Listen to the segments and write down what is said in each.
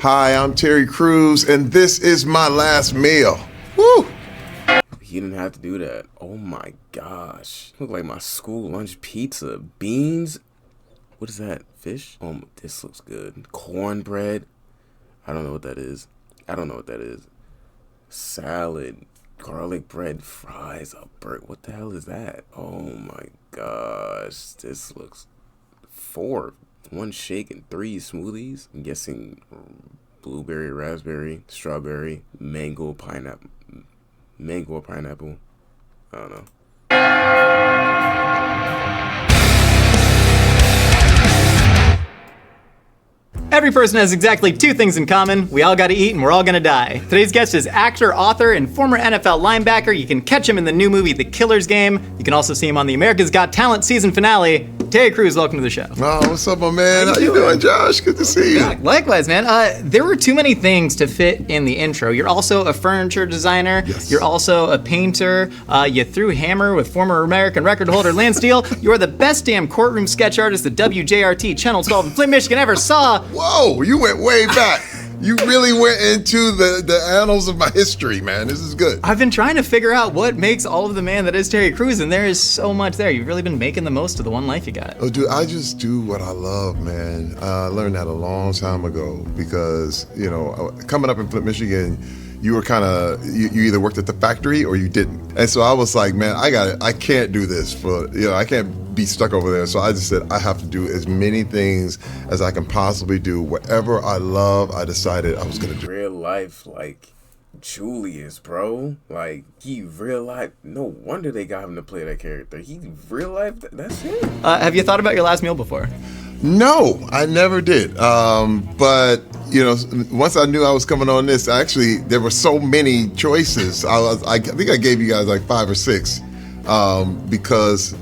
Hi, I'm Terry Crews, and this is my last meal. Woo! He didn't have to do that. Oh my gosh. Look like my school lunch pizza. Beans. What is that? Fish? Oh, this looks good. Cornbread. I don't know what that is. Salad. Garlic bread. Fries. A burger. What the hell is that? Oh my gosh. This looks... 4. 1 shake and 3 smoothies. I'm guessing blueberry, raspberry, strawberry, mango, pineapple. Mango or pineapple. I don't know. Every person has exactly 2 things in common. We all gotta eat and we're all gonna die. Today's guest is actor, author, and former NFL linebacker. You can catch him in the new movie, The Killer's Game. You can also see him on the America's Got Talent season finale. Terry Crews, welcome to the show. Oh, what's up, my man? How you doing, Josh? Good to see you. Yeah, likewise, man. There were too many things to fit in the intro. You're also a furniture designer. Yes. You're also a painter. You threw hammer with former American record holder Lance Steele. You're the best damn courtroom sketch artist the WJRT Channel 12 in Flint, Michigan ever saw. Whoa, you went way back. You really went into the annals of my history, man. This is good. I've been trying to figure out what makes all of the man that is Terry Crews, and there is so much there. You've really been making the most of the one life you got. Oh, dude, I just do what I love, man. I learned that a long time ago because, you know, coming up in Flint, Michigan, you were kind of, you either worked at the factory or you didn't. And so I was like, man, I can't do this I can't be stuck over there. So I just said, I have to do as many things as I can possibly do. Whatever I love, I decided I was going to do. Real life, like Julius, bro. Like, he real life. No wonder they got him to play that character. He real life, that's him. Have you thought about your last meal before? No, I never did. But, you know, once I knew I was coming on this, actually, there were so many choices. I think I gave you guys like 5 or 6 because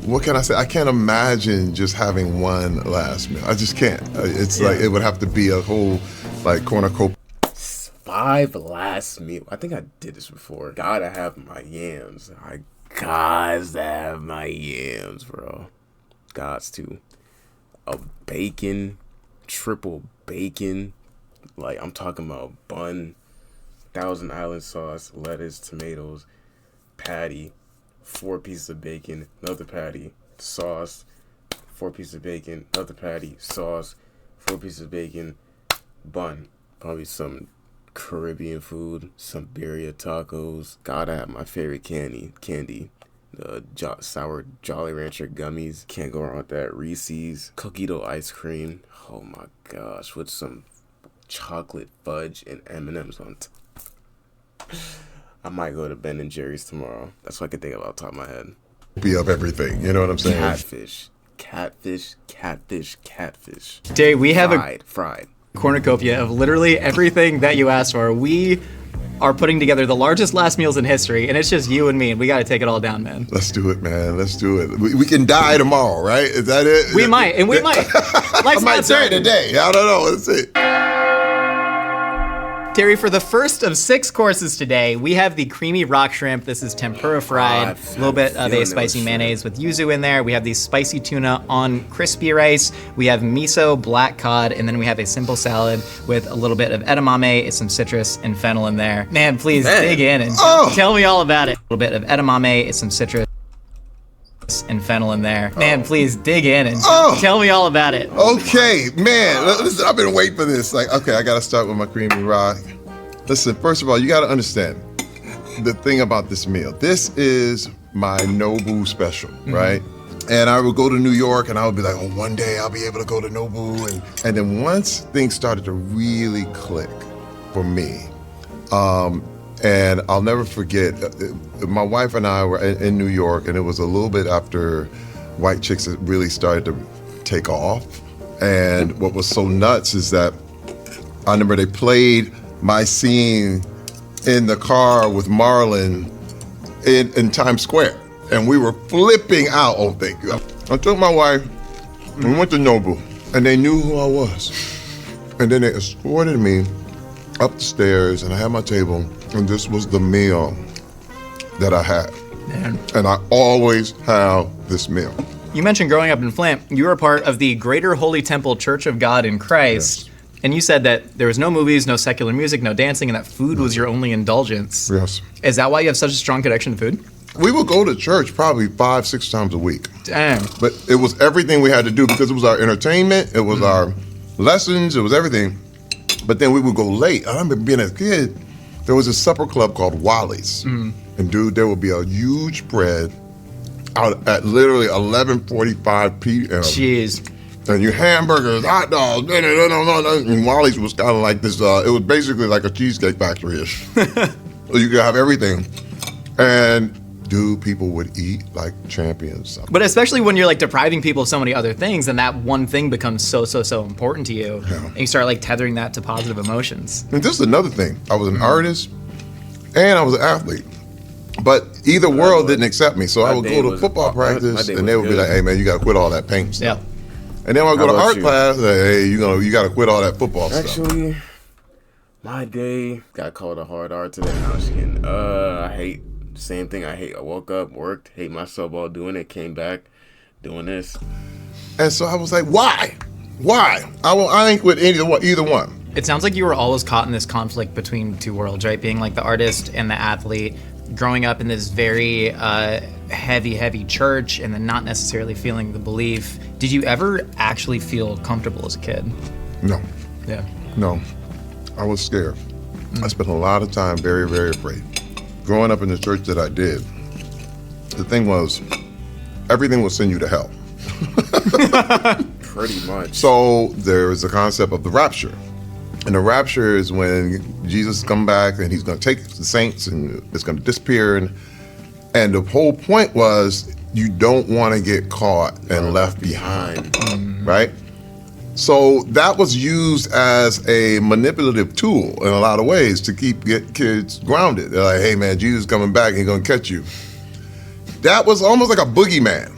what can I say? I can't imagine just having one last meal. I just can't. It's like, it would have to be a whole like cornucopia. 5 last meal. I think I did this before. Gotta have my yams. I gotta have my yams, bro. Gots to. A bacon, triple bacon. Like, I'm talking about bun, Thousand Island sauce, lettuce, tomatoes, patty, 4 pieces of bacon, another patty, sauce, 4 pieces of bacon, another patty, sauce, 4 pieces of bacon, bun. Probably some Caribbean food, some birria tacos. Gotta have my favorite candy. The sour Jolly Rancher gummies. Can't go wrong with that. Reese's. Cookie dough ice cream. Oh my gosh. With some chocolate fudge and M&M's on top. I might go to Ben & Jerry's tomorrow. That's what I can think about top of my head. Be of everything. You know what I'm saying? Catfish. Terry, we have fried. Cornucopia of literally everything that you asked for. We are putting together the largest last meals in history, and it's just you and me, and we got to take it all down, man. Let's do it, man. Let's do it. We can die tomorrow, right? Is that it? We might. I might die today. I don't know. Let's see. Terry, for the first of 6 courses today, we have the creamy rock shrimp. This is tempura fried, a little bit of a spicy mayonnaise with yuzu in there. We have the spicy tuna on crispy rice. We have miso black cod, and then we have a simple salad with a little bit of edamame, some citrus, and fennel in there. Man, please dig in and tell me all about it. A little bit of edamame, some citrus, and fennel in there. Man, please dig in and tell me all about it. Okay, man. Listen, I've been waiting for this. Like, okay, I got to start with my creamy rock. Listen, first of all, you got to understand the thing about this meal. This is my Nobu special, right? And I would go to New York and I would be like, oh, one day I'll be able to go to Nobu. And then once things started to really click for me, and I'll never forget, my wife and I were in New York, and it was a little bit after White Chicks really started to take off. And what was so nuts is that I remember they played my scene in the car with Marlon in Times Square, and we were flipping out on things. I took my wife, we went to Nobu, and they knew who I was. And then they escorted me up the stairs, and I had my table, and this was the meal that I had. Man. And I always have this meal. You mentioned growing up in Flint. You were a part of the Greater Holy Temple Church of God in Christ. Yes. And you said that there was no movies, no secular music, no dancing, and that food was your only indulgence. Yes. Is that why you have such a strong connection to food? We would go to church probably 5-6 times a week. Damn. But it was everything we had to do because it was our entertainment, it was our lessons, it was everything. But then we would go late. I remember being a kid, there was a supper club called Wally's. And dude, there would be a huge spread out at literally 11:45 p.m. Jeez. And your hamburgers, hot dogs, and Wally's was kind of like this, it was basically like a Cheesecake Factory-ish. You could have everything. And dude, people would eat like champions. But especially when you're like depriving people of so many other things, and that one thing becomes so important to you. Yeah. And you start like tethering that to positive emotions. And this is another thing. I was an artist and I was an athlete. But either world didn't accept me. So I would go to football practice and they would be like, hey man, you gotta quit all that paint stuff. Yeah. And then when I go to about art you? class, like, hey, you gotta quit all that football stuff. Actually, my day got called a hard art today. I was getting, I hate, same thing I hate. I woke up, worked, hate myself while doing it, came back, doing this. And so I was like, why? Why? I ain't quit either one. It sounds like you were always caught in this conflict between two worlds, right? Being like the artist and the athlete, growing up in this very heavy church, and then not necessarily feeling the belief. Did you ever actually feel comfortable as a kid? No. Yeah. No, I was scared. I spent a lot of time very, very afraid. Growing up in the church that I did, the thing was, everything will send you to hell. Pretty much. So there is a concept of the rapture. And the rapture is when Jesus come back and he's going to take the saints and it's going to disappear. And the whole point was you don't want to get caught and left behind, right? So that was used as a manipulative tool in a lot of ways to get kids grounded. They're like, hey man, Jesus is coming back and he's going to catch you. That was almost like a boogeyman.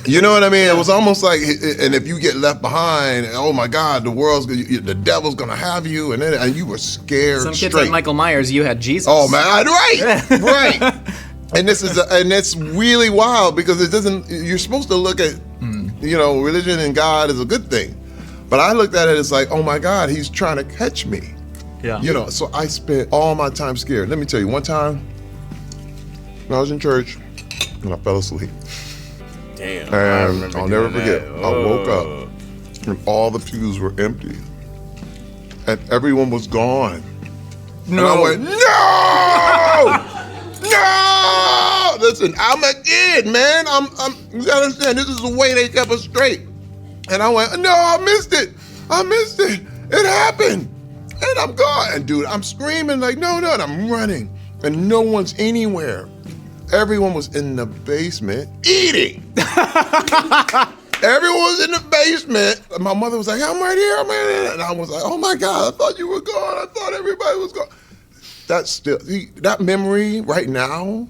You know what I mean? It was almost like, and if you get left behind, oh my God, the devil's gonna have you, and you were scared. Some kids straight. like Michael Myers, you had Jesus. Oh man, right. And it's really wild because it doesn't. You're supposed to look at, religion and God as a good thing, but I looked at it as like, oh my God, he's trying to catch me. Yeah. So I spent all my time scared. Let me tell you, one time when I was in church and I fell asleep. Damn. I And remember I'll never doing forget, that. I woke up and all the pews were empty and everyone was gone. No. And I went, no! Listen, I'm a kid, man. You gotta understand, this is the way they kept us straight. And I went, no, I missed it. It happened. And I'm gone. And dude, I'm screaming like, no, and I'm running. And no one's anywhere. Everyone was in the basement eating. Everyone was in the basement. My mother was like, I'm right here, and I was like, oh my God, I thought you were gone. I thought everybody was gone. That's still, that memory right now,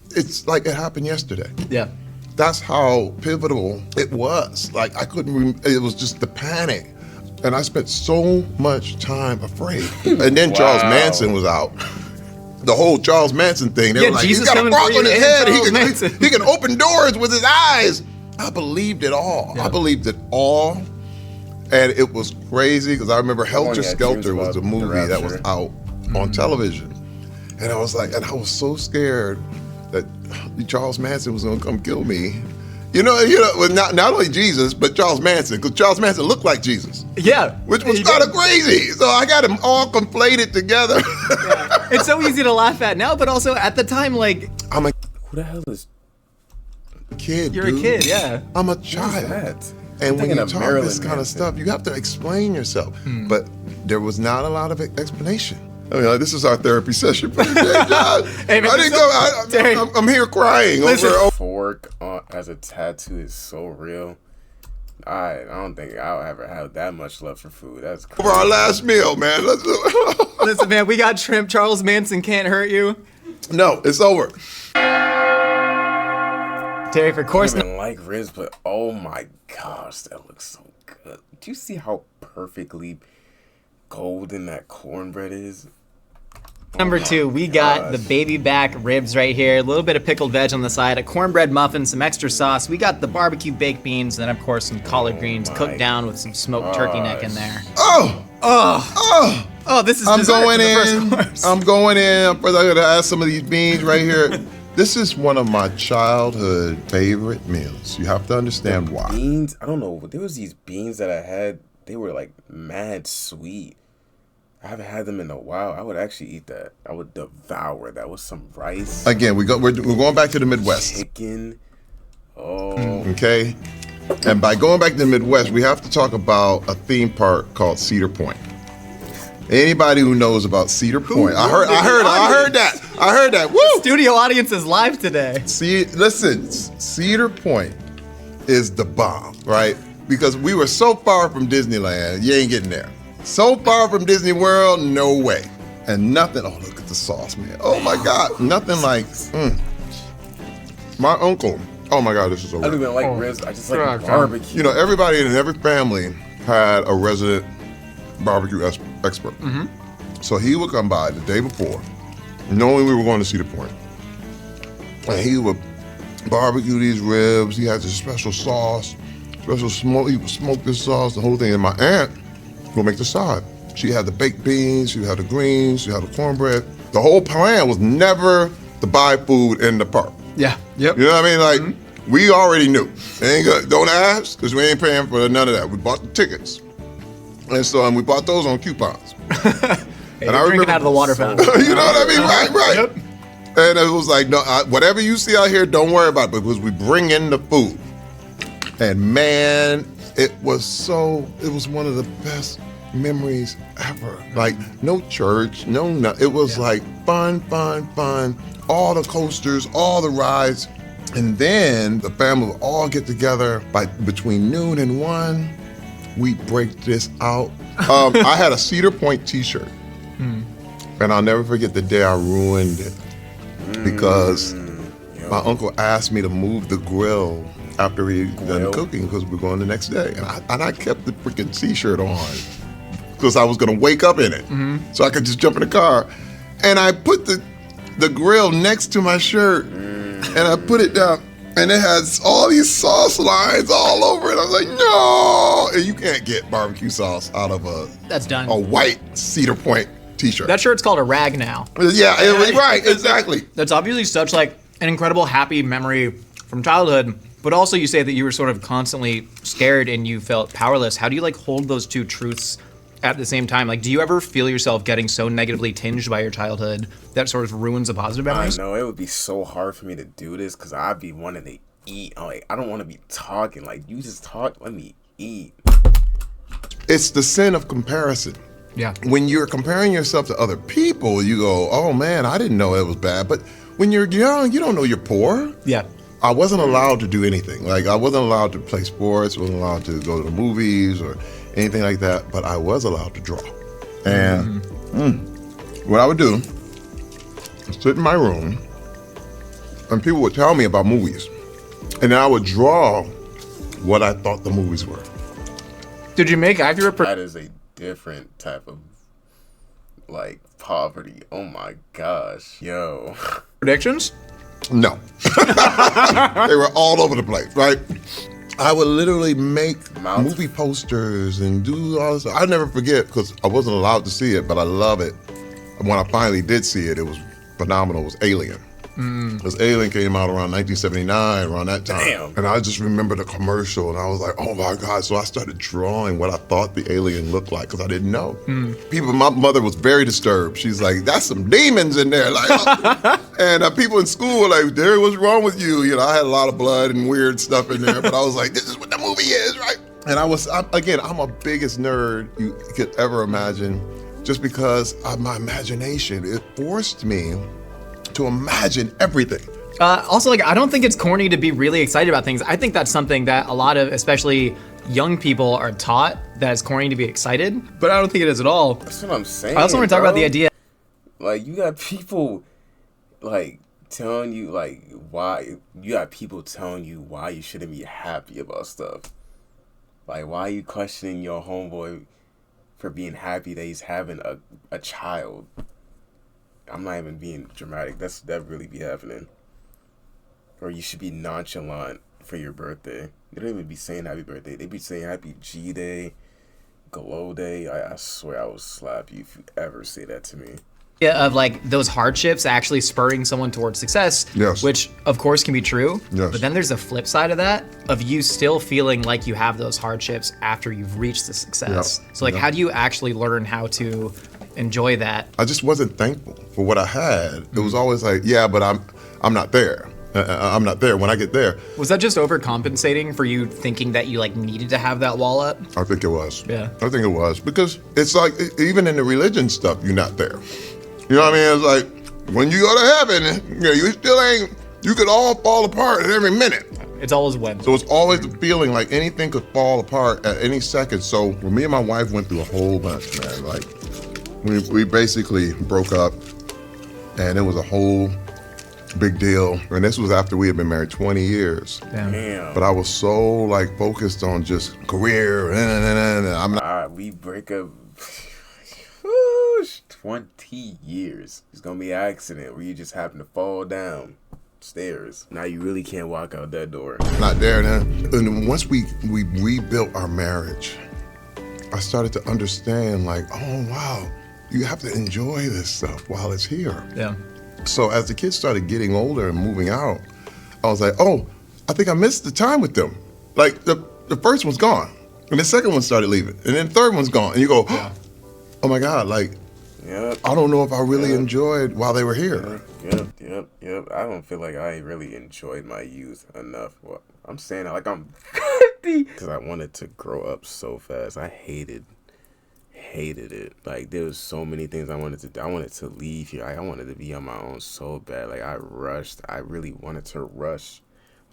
it's like it happened yesterday. Yeah. That's how pivotal it was. Like it was just the panic. And I spent so much time afraid. And then Charles Manson was out. The whole Charles Manson thing. They were like, Jesus he's got a coming frog for on you, his head. Charles Manson. He can open doors with his eyes. I believed it all. Yeah. I believed it all. And it was crazy because I remember Helter had Skelter dreams was a about the movie that was rapture. out on television. And I was like, and I was so scared that Charles Manson was going to come kill me. With not only Jesus, but Charles Manson, because Charles Manson looked like Jesus. Yeah. Which was He kind did. of crazy. So I got them all conflated together. It's so easy to laugh at now, but also at the time, like, I'm a Who the hell is kid, you're dude. a kid, yeah. I'm a who's child. that? And when Thinking you of talk Marilyn this kind of Manson. stuff, you have to explain yourself. But there was not a lot of explanation. I mean, like, this is our therapy session for today, John. Hey, man, I didn't Terry. go. I'm here crying Listen. over. Fork as a tattoo is so real. I don't think I'll ever have that much love for food. That's crazy. Over our last meal, man. Let's do it. Listen, man, we got shrimp. Charles Manson can't hurt you. No, it's over. Terry, for I course, don't even like ribs, but oh my gosh, that looks so good. Do you see how perfectly golden that cornbread is? number 2, we got the baby back ribs right here. A little bit of pickled veg on the side, a cornbread muffin, some extra sauce. We got the barbecue baked beans, and then, of course, some collard greens cooked down with some smoked turkey neck in there. Oh, Oh, this is I'm dessert going for the in. first course. I'm going in. First, I gotta add some of these beans right here. This is one of my childhood favorite meals. You have to understand why. Beans, I don't know. There was these beans that I had. They were like mad sweet. I haven't had them in a while. I would actually eat that. I would devour that with some rice. Again, we're going back to the Midwest. Chicken. Oh. Okay? And by going back to the Midwest, we have to talk about a theme park called Cedar Point. Anybody who knows about Cedar Point, I heard that. Woo! Studio audience is live today. See, listen, Cedar Point is the bomb, right? Because we were so far from Disneyland, you ain't getting there. So far from Disney World, no way. And nothing, oh, look at the sauce, man. Oh my God, nothing like, my uncle, oh my God, this is so I don't good. even like ribs. I just like barbecue. You know, everybody in every family had a resident barbecue expert. So he would come by the day before, knowing we were going to Cedar Point. And he would barbecue these ribs. He had this special sauce, special smoke. He would smoke this sauce, the whole thing. And my aunt would make the side. She had the baked beans, she had the greens, she had the cornbread. The whole plan was never to buy food in the park. Yeah. Yep. You know what I mean? Like, we already knew. Ain't good. Don't ask, because we ain't paying for none of that. We bought the tickets. And so we bought those on coupons. Hey, and I remember drinking out of the water fountain. You know what I mean? Right. Yep. And it was like, no, whatever you see out here, don't worry about it, because we bring in the food. And man, it was one of the best memories ever. Like, no church, it was like fun. All the coasters, all the rides. And then the family would all get together between noon and 1. We break this out. I had a Cedar Point t-shirt. And I'll never forget the day I ruined it. Because my uncle asked me to move the grill after he done cooking, because we were going the next day. And I kept the freaking t-shirt on because I was going to wake up in it. So I could just jump in the car. And I put the grill next to my shirt. And I put it down. And it has all these sauce lines all over it. I was like, no! And you can't get barbecue sauce out of That's done. a white Cedar Point t-shirt. That shirt's called a rag now. Yeah, right, exactly. That's obviously such like an incredible happy memory from childhood, but also you say that you were sort of constantly scared and you felt powerless. How do you like hold those two truths at the same time? Like, do you ever feel yourself getting so negatively tinged by your childhood that sort of ruins the positive memories? I know, it would be so hard for me to do this because I'd be wanting to eat. I'm like, I don't want to be talking. Like, you just talk, let me eat. It's the sin of comparison. Yeah. When you're comparing yourself to other people, you go, oh man, I didn't know it was bad. But when you're young, you don't know you're poor. Yeah. I wasn't allowed to do anything. Like, I wasn't allowed to play sports, wasn't allowed to go to the movies or anything like that, but I was allowed to draw. And what I would do is sit in my room, and people would tell me about movies. And then I would draw what I thought the movies were. Did you make accurate That is a different type of, like, poverty. Oh my gosh. Yo. predictions? No. They were all over the place, right? I would literally make movie posters and do all this. I'll never forget, because I wasn't allowed to see it, but I love it. When I finally did see it, it was phenomenal. It was Alien. Because Alien came out around 1979, around that time. Damn. And I just remember the commercial, and I was like, oh my God. So I started drawing what I thought the alien looked like, because I didn't know. My mother was very disturbed. She's like, that's some demons in there. Like, and people in school were like, Derry, what's wrong with you? You know, I had a lot of blood and weird stuff in there, but I was like, this is what the movie is, right? And I'm a biggest nerd you could ever imagine, just because of my imagination. It forced me to imagine everything. Also, like, I don't think it's corny to be really excited about things. I think that's something that a lot of, especially young people, are taught, that it's corny to be excited, but I don't think it is at all. That's what I'm saying. I also want to talk about the idea. Like, you got people, like, telling you, like, why. You got people telling you why you shouldn't be happy about stuff. Like, why are you questioning your homeboy for being happy that he's having a child? I'm not even being dramatic. That really be happening. Or you should be nonchalant for your birthday. They don't even be saying happy birthday. They be saying happy G-Day. glow day, I swear I will slap you if you ever say that to me. Yeah, of like those hardships actually spurring someone towards success, Yes. which of course can be true. Yes. But then there's the flip side of that, of you still feeling like you have those hardships after you've reached the success. Yep. So like, Yep. how do you actually learn how to enjoy that? I just wasn't thankful for what I had. It was always like, yeah, but I'm not there. I'm not there when I get there. Was that just overcompensating for you thinking that you like needed to have that wall up? I think it was. Yeah. I think it was because it's like even in the religion stuff, you're not there. You know what I mean? It's like when you go to heaven, you know, you still ain't. You could all fall apart at every minute. It's always when. So it's always the feeling like anything could fall apart at any second. So when me and my wife went through a whole bunch, man. Like we basically broke up, and it was a whole big deal. And this was after we had been married 20 years. Damn. But I was so like focused on just career. And I'm not. We break up. Whoosh, 20 years. It's gonna be an accident where you just happen to fall down stairs. Now you really can't walk out that door. Not there then. And then once we rebuilt our marriage, I started to understand like, oh wow, you have to enjoy this stuff while it's here. Yeah. So as the kids started getting older and moving out, I was like, oh, I think I missed the time with them. Like the first one's gone, and the second one started leaving, and then the third one's gone, and you go, oh my God, like, Yep. I don't know if I really enjoyed while they were here. Yep. I don't feel like I really enjoyed my youth enough. Well, I'm saying it like I'm 50 because I wanted to grow up so fast. I hated it. Like there was so many things I wanted to do. I wanted to leave here. I wanted to be on my own so bad. Like I really wanted to rush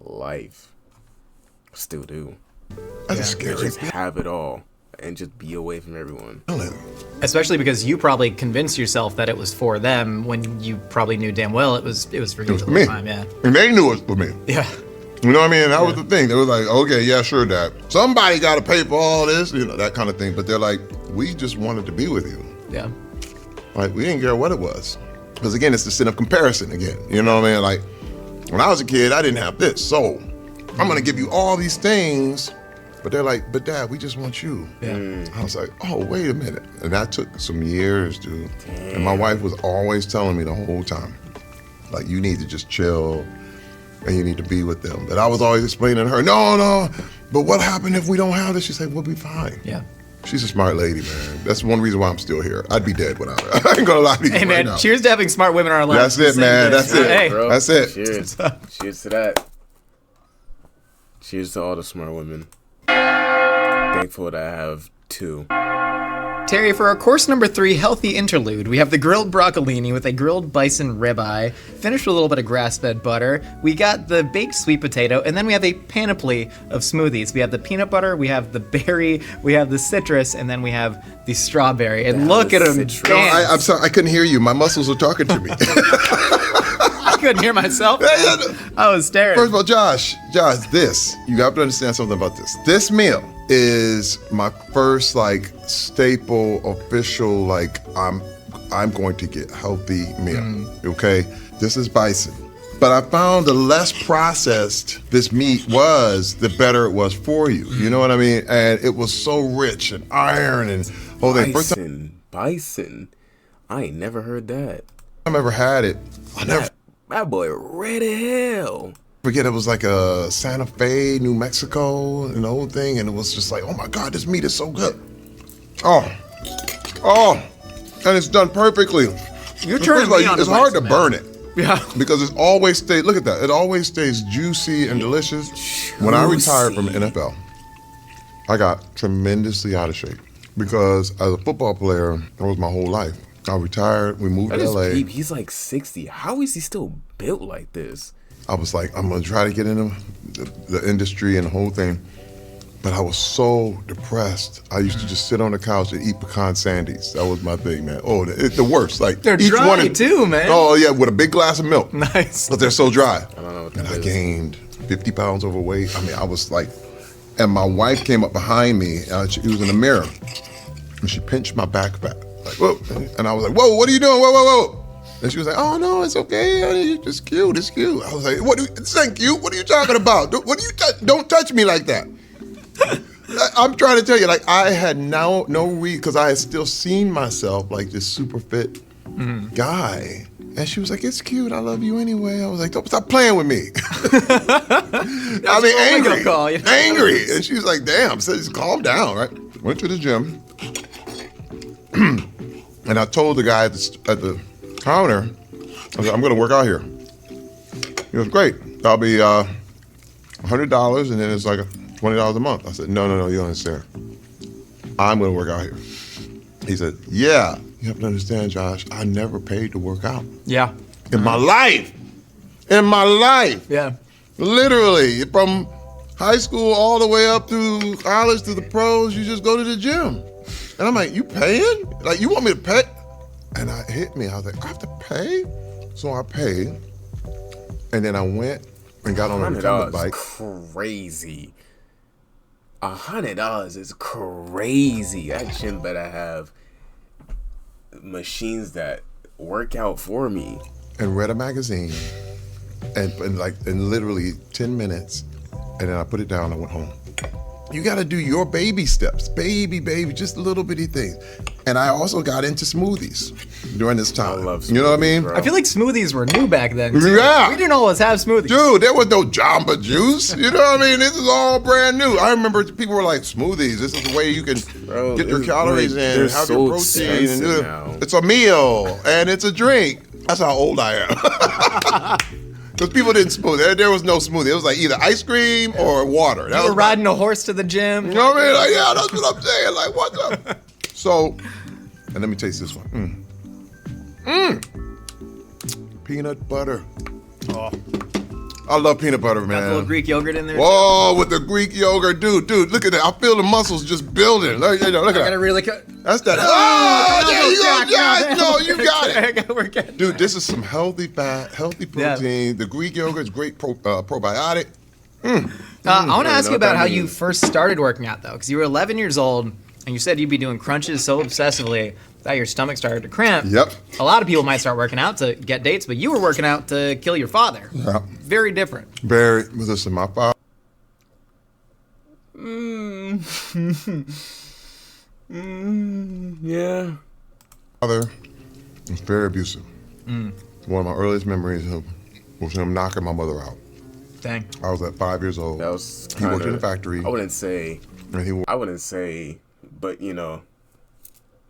life. Still do. That's a scary Just have it all and just be away from everyone. feeling. Especially because you probably convinced yourself that it was for them when you probably knew damn well it was for you It was the for whole me. time. Yeah. And they knew it was for me. Yeah. You know what I mean? That was the thing. They were like, okay, yeah, sure, Dad. Somebody got to pay for all this, you know, that kind of thing. But they're like, we just wanted to be with you. Yeah. Like, we didn't care what it was. Because again, it's the sin of comparison again. You know what I mean? Like, when I was a kid, I didn't have this. So I'm going to give you all these things. But they're like, but Dad, we just want you. Yeah. I was like, oh, wait a minute. And that took some years, dude. And my wife was always telling me the whole time, like, you need to just chill and you need to be with them. But I was always explaining to her, no, but what happened if we don't have this? She's like, we'll be fine. Yeah. She's a smart lady, man. That's one reason why I'm still here. I'd be dead without her. I ain't gonna lie to you Hey right man, now. cheers to having smart women in our lives. That's it, man. That's it. Hey. Bro. That's it. Cheers. Cheers to that. Cheers to all the smart women. Thankful that I have two. Terry, for our course number 3, healthy interlude, we have the grilled broccolini with a grilled bison ribeye, finished with a little bit of grass-fed butter. We got the baked sweet potato, and then we have a panoply of smoothies. We have the peanut butter, we have the berry, we have the citrus, and then we have the strawberry. And look at them citrus. dance. I'm sorry, I couldn't hear you. My muscles are talking to me. I couldn't hear myself. I was staring. First of all, Josh, you have to understand something about this. This meal is my first like staple official like I'm going to get healthy meal. Okay, this is bison, but I found the less processed this meat was, the better it was for you. You know what I mean? And it was so rich and iron and whole thing. First Bison. I ain't never heard that. time I ever had it, I never That boy red as hell. forget it was like a Santa Fe, New Mexico, and the whole thing, and it was just like, oh my God, this meat is so good. Oh, and it's done perfectly. You're First turning of all, me on to it's hard to bison, burn man. it Yeah. because it always stays. Look at that. It always stays juicy and delicious. When I retired from the NFL, I got tremendously out of shape because as a football player, that was my whole life. I retired. We moved That to is LA. peep. He's like 60. How is he still built like this? I was like, I'm gonna try to get into the industry and the whole thing. But I was so depressed. I used to just sit on the couch and eat pecan sandies. That was my thing, man. Oh, the worst. Like They're each dry one too, man. Oh yeah, with a big glass of milk. Nice. But they're so dry. I don't know what And that I is. gained 50 pounds overweight. I mean, I was like, and my wife came up behind me. She was in the mirror, and she pinched my back fat. Like, whoa. And I was like, whoa, what are you doing? Whoa. And she was like, oh, no, it's okay, honey. It's just cute. It's cute. I was like, this ain't cute. What are you talking about? Don't touch me like that. I'm trying to tell you, like, I had no reason, because I had still seen myself like this super fit guy. And she was like, it's cute. I love you anyway. I was like, don't stop playing with me. I mean, angry. Call, you know? Angry. And she was like, damn. So just calm down, right? Went to the gym. And I told the guy at the counter, I said, I'm going to work out here. He was great. I'll be $100 and then it's like $20 a month. I said, no, you don't understand. I'm going to work out here. He said, yeah, you have to understand, Josh, I never paid to work out. Yeah. In my life. Yeah. Literally, from high school all the way up through college to the pros, you just go to the gym. And I'm like, you paying? Like, you want me to pay? And it hit me. I was like, I have to pay? So I paid. And then I went and got on a recumbent bike. Crazy. $100 is crazy. That gym better have machines that work out for me. And read a magazine. And literally 10 minutes. And then I put it down and I went home. You got to do your baby steps, baby, just little bitty things. And I also got into smoothies during this time. I love smoothies, you know what I mean? bro. I feel like smoothies were new back then, too. Yeah. We didn't always have smoothies. Dude, there was no Jamba Juice. You know what I mean? This is all brand new. I remember people were like, smoothies, this is the way you can get your calories in and have your protein. And do it. It's a meal and it's a drink. That's how old I am. Because people didn't smoothie. There was no smoothie. It was like either ice cream or water. You were riding a horse to the gym. You know what I mean? Like, yeah, that's what I'm saying. Like, what's up? So, and let me taste this one. Peanut butter. Oh. I love peanut butter, man. Got a little Greek yogurt in there. Whoa, with the Greek yogurt. Dude, look at that. I feel the muscles just building. Look at I that. gotta really cut. That's that. Oh, there you go, Jack. Josh. No, you got it. I gotta work it. Dude, this is some healthy fat, healthy protein. Yeah. The Greek yogurt is great probiotic. I want to ask you about how you first started working out, though, because you were 11 years old, and you said you'd be doing crunches so obsessively that your stomach started to cramp. Yep. A lot of people might start working out to get dates, but you were working out to kill your father. Yep. Very different. Very. Listen, my father. Yeah. Father was very abusive. One of my earliest memories was him knocking my mother out. Dang. I was at 5 years old. That was he worked in the factory. I wouldn't say, but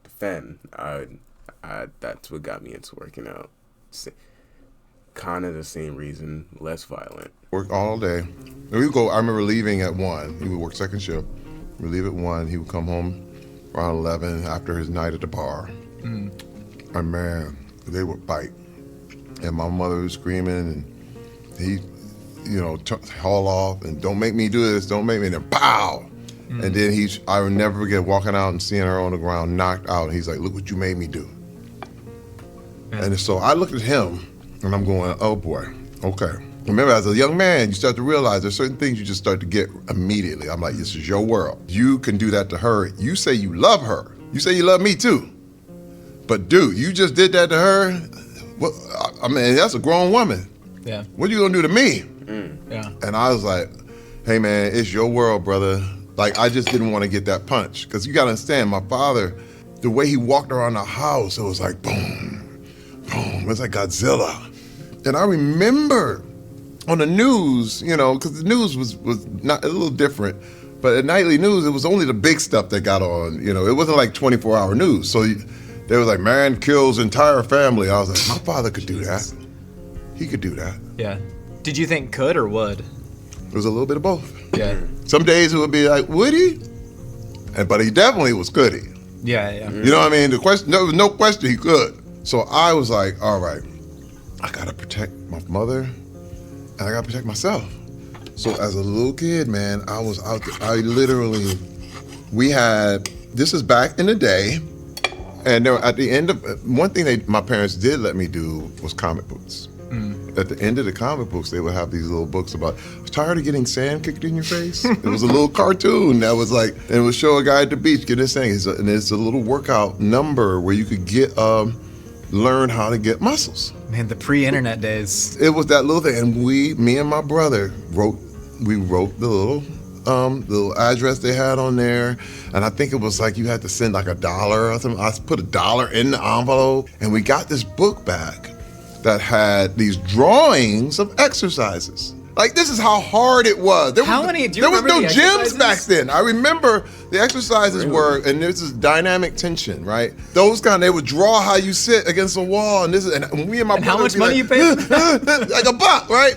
defend. That's what got me into working out. Kind of the same reason, less violent. Worked all day. And we would go. I remember leaving at 1. He would work second shift. We'd leave at 1. He would come home around 11 after his night at the bar. And man, they would fight. And my mother was screaming, and he, haul off and don't make me do this, don't make me, and then pow. And then I would never forget walking out and seeing her on the ground knocked out. And he's like, look what you made me do. Yeah. And so I looked at him and I'm going, oh boy, okay. Remember, as a young man, you start to realize there's certain things you just start to get immediately. I'm like, this is your world. You can do that to her. You say you love her. You say you love me too. But dude, you just did that to her? Well, I mean, that's a grown woman. Yeah. What are you gonna do to me? Yeah. And I was like, hey man, it's your world, brother. Like, I just didn't want to get that punch. Because you gotta understand, my father, the way he walked around the house, it was like boom, boom. It was like Godzilla. And I remember on the news, because the news was not a little different, but at nightly news, it was only the big stuff that got on. It wasn't like 24-hour news. So they was like, man kills entire family. I was like, my father could do that. He could do that. Yeah. Did you think could or would? It was a little bit of both. Yeah. Some days it would be like, would he? But he definitely was could he. Yeah, yeah. You know what I mean? There was no question he could. So I was like, all right, I gotta protect my mother and I gotta protect myself. So as a little kid, man, I was out there. This is back in the day, and there, at the end of, one thing my parents did let me do was comic books. At the end of the comic books, they would have these little books about, tired of getting sand kicked in your face? It was a little cartoon that was like, and it would show a guy at the beach getting this thing. And it's a little workout number where you could learn how to get muscles. Man, the pre-internet days. It was that little thing. And me and my brother wrote the little the little address they had on there, and I think it was like you had to send like $1 or something. I put $1 in the envelope, and we got this book back that had these drawings of exercises. Like, this is how hard it was. There was no gyms back then. I remember the exercises were, and this is dynamic tension, right? Those they would draw how you sit against a wall, and me and my brother. How much money you paid? Like $1, right?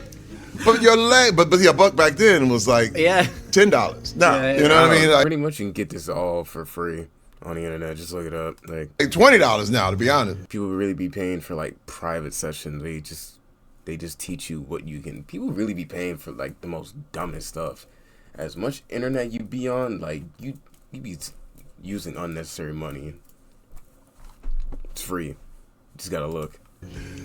But your leg, but a buck back then was like $10. Now, you know what I mean? Like, pretty much you can get this all for free on the internet. Just look it up. Like $20 now, to be honest. People really be paying for like private sessions. They just teach you what you can. People really be paying for like the most dumbest stuff. As much internet you be on, like you be using unnecessary money. It's free. You just gotta look.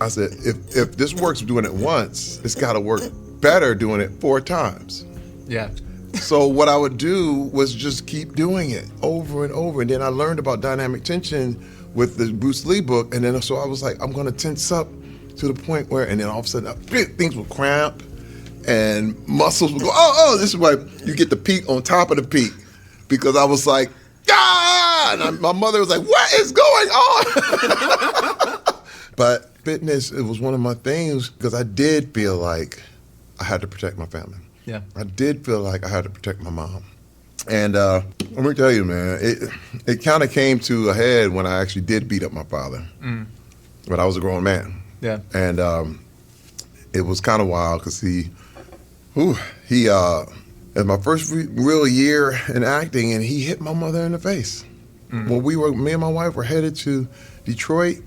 I said, if this works doing it once, it's gotta work better doing it 4 times. Yeah. So what I would do was just keep doing it over and over. And then I learned about dynamic tension with the Bruce Lee book. And then so I was like, I'm gonna tense up to the point where, and then all of a sudden things would cramp and muscles would go, oh, this is why you get the peak on top of the peak. Because I was like, and my mother was like, what is going on? But fitness, it was one of my things because I did feel like I had to protect my family. Yeah. I did feel like I had to protect my mom. And let me tell you, man, it kind of came to a head when I actually did beat up my father. But I was a grown man. Yeah. And it was kind of wild because he in my first real year in acting, and he hit my mother in the face. When me and my wife were headed to Detroit